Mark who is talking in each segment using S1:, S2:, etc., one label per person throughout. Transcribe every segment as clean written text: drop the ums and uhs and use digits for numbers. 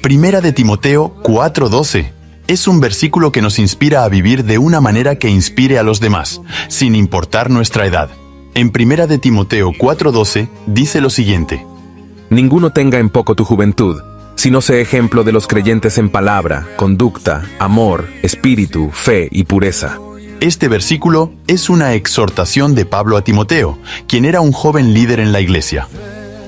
S1: Primera de Timoteo 4:12. Es un versículo que nos inspira a vivir de una manera que inspire a los demás, sin importar nuestra edad. En Primera de Timoteo 4:12 dice lo siguiente:
S2: Ninguno tenga en poco tu juventud, sino sé ejemplo de los creyentes en palabra, conducta, amor, espíritu, fe y pureza.
S1: Este versículo es una exhortación de Pablo a Timoteo, quien era un joven líder en la iglesia.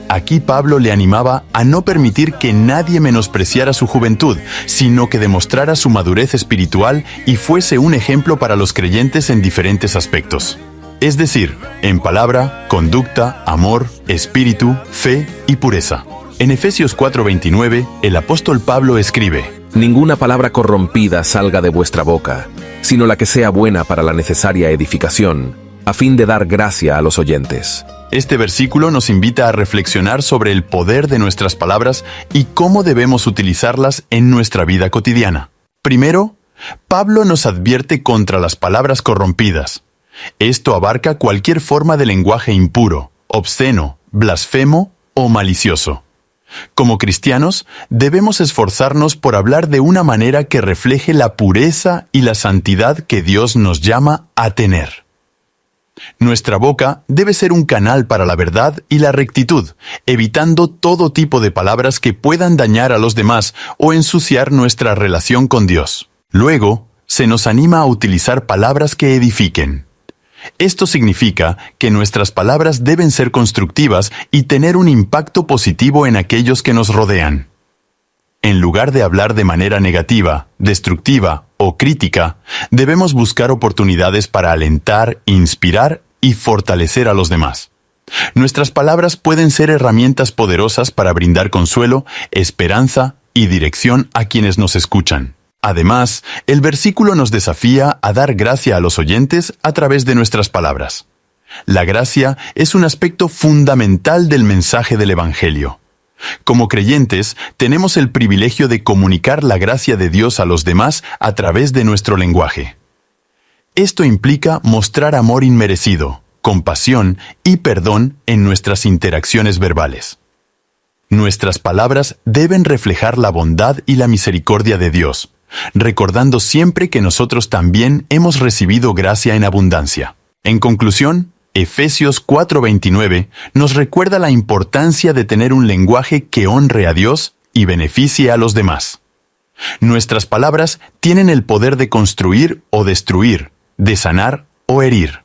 S1: Aquí Pablo le animaba a no permitir que nadie menospreciara su juventud, sino que demostrara su madurez espiritual y fuese un ejemplo para los creyentes en diferentes aspectos. Es decir, en palabra, conducta, amor, espíritu, fe y pureza. En Efesios 4:29, el apóstol Pablo escribe:
S2: Ninguna palabra corrompida salga de vuestra boca, sino la que sea buena para la necesaria edificación, a fin de dar gracia a los oyentes.
S1: Este versículo nos invita a reflexionar sobre el poder de nuestras palabras y cómo debemos utilizarlas en nuestra vida cotidiana. Primero, Pablo nos advierte contra las palabras corrompidas. Esto abarca cualquier forma de lenguaje impuro, obsceno, blasfemo o malicioso. Como cristianos, debemos esforzarnos por hablar de una manera que refleje la pureza y la santidad que Dios nos llama a tener. Nuestra boca debe ser un canal para la verdad y la rectitud, evitando todo tipo de palabras que puedan dañar a los demás o ensuciar nuestra relación con Dios. Luego, se nos anima a utilizar palabras que edifiquen. Esto significa que nuestras palabras deben ser constructivas y tener un impacto positivo en aquellos que nos rodean. En lugar de hablar de manera negativa, destructiva o crítica, debemos buscar oportunidades para alentar, inspirar y fortalecer a los demás. Nuestras palabras pueden ser herramientas poderosas para brindar consuelo, esperanza y dirección a quienes nos escuchan. Además, el versículo nos desafía a dar gracia a los oyentes a través de nuestras palabras. La gracia es un aspecto fundamental del mensaje del Evangelio. Como creyentes, tenemos el privilegio de comunicar la gracia de Dios a los demás a través de nuestro lenguaje. Esto implica mostrar amor inmerecido, compasión y perdón en nuestras interacciones verbales. Nuestras palabras deben reflejar la bondad y la misericordia de Dios, recordando siempre que nosotros también hemos recibido gracia en abundancia. En conclusión, Efesios 4:29 nos recuerda la importancia de tener un lenguaje que honre a Dios y beneficie a los demás. Nuestras palabras tienen el poder de construir o destruir, de sanar o herir.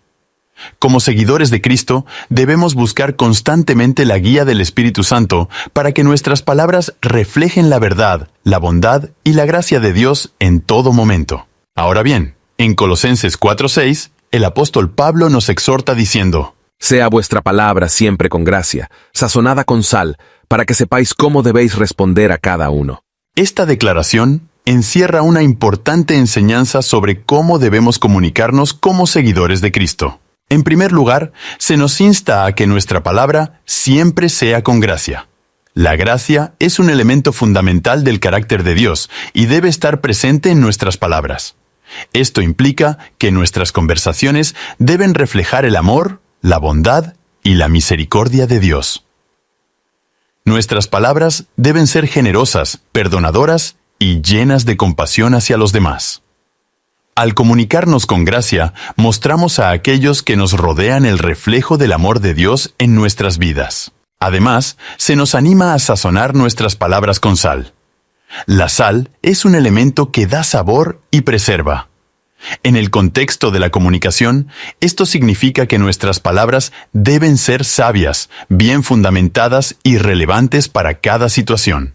S1: Como seguidores de Cristo, debemos buscar constantemente la guía del Espíritu Santo para que nuestras palabras reflejen la verdad, la bondad y la gracia de Dios en todo momento. Ahora bien, en Colosenses 4:6, el apóstol Pablo nos exhorta diciendo:
S2: Sea vuestra palabra siempre con gracia, sazonada con sal, para que sepáis cómo debéis responder a cada uno.
S1: Esta declaración encierra una importante enseñanza sobre cómo debemos comunicarnos como seguidores de Cristo. En primer lugar, se nos insta a que nuestra palabra siempre sea con gracia. La gracia es un elemento fundamental del carácter de Dios y debe estar presente en nuestras palabras. Esto implica que nuestras conversaciones deben reflejar el amor, la bondad y la misericordia de Dios. Nuestras palabras deben ser generosas, perdonadoras y llenas de compasión hacia los demás. Al comunicarnos con gracia, mostramos a aquellos que nos rodean el reflejo del amor de Dios en nuestras vidas. Además, se nos anima a sazonar nuestras palabras con sal. La sal es un elemento que da sabor y preserva. En el contexto de la comunicación, esto significa que nuestras palabras deben ser sabias, bien fundamentadas y relevantes para cada situación.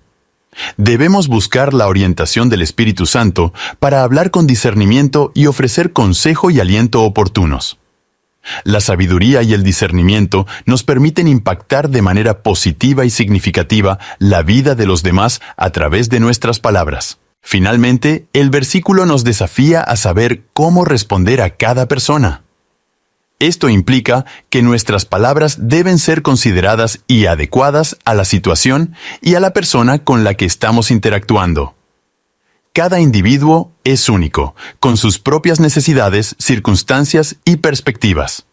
S1: Debemos buscar la orientación del Espíritu Santo para hablar con discernimiento y ofrecer consejo y aliento oportunos. La sabiduría y el discernimiento nos permiten impactar de manera positiva y significativa la vida de los demás a través de nuestras palabras. Finalmente, el versículo nos desafía a saber cómo responder a cada persona. Esto implica que nuestras palabras deben ser consideradas y adecuadas a la situación y a la persona con la que estamos interactuando. Cada individuo es único, con sus propias necesidades, circunstancias y perspectivas.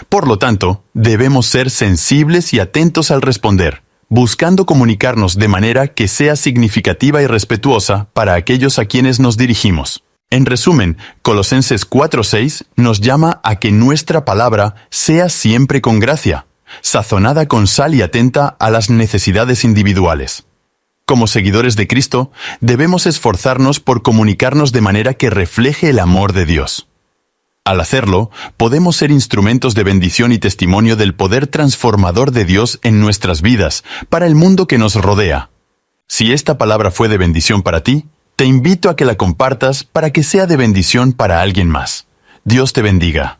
S1: Por lo tanto, debemos ser sensibles y atentos al responder, buscando comunicarnos de manera que sea significativa y respetuosa para aquellos a quienes nos dirigimos. En resumen, Colosenses 4:6 nos llama a que nuestra palabra sea siempre con gracia, sazonada con sal y atenta a las necesidades individuales. Como seguidores de Cristo, debemos esforzarnos por comunicarnos de manera que refleje el amor de Dios. Al hacerlo, podemos ser instrumentos de bendición y testimonio del poder transformador de Dios en nuestras vidas, para el mundo que nos rodea. Si esta palabra fue de bendición para ti, te invito a que la compartas para que sea de bendición para alguien más. Dios te bendiga.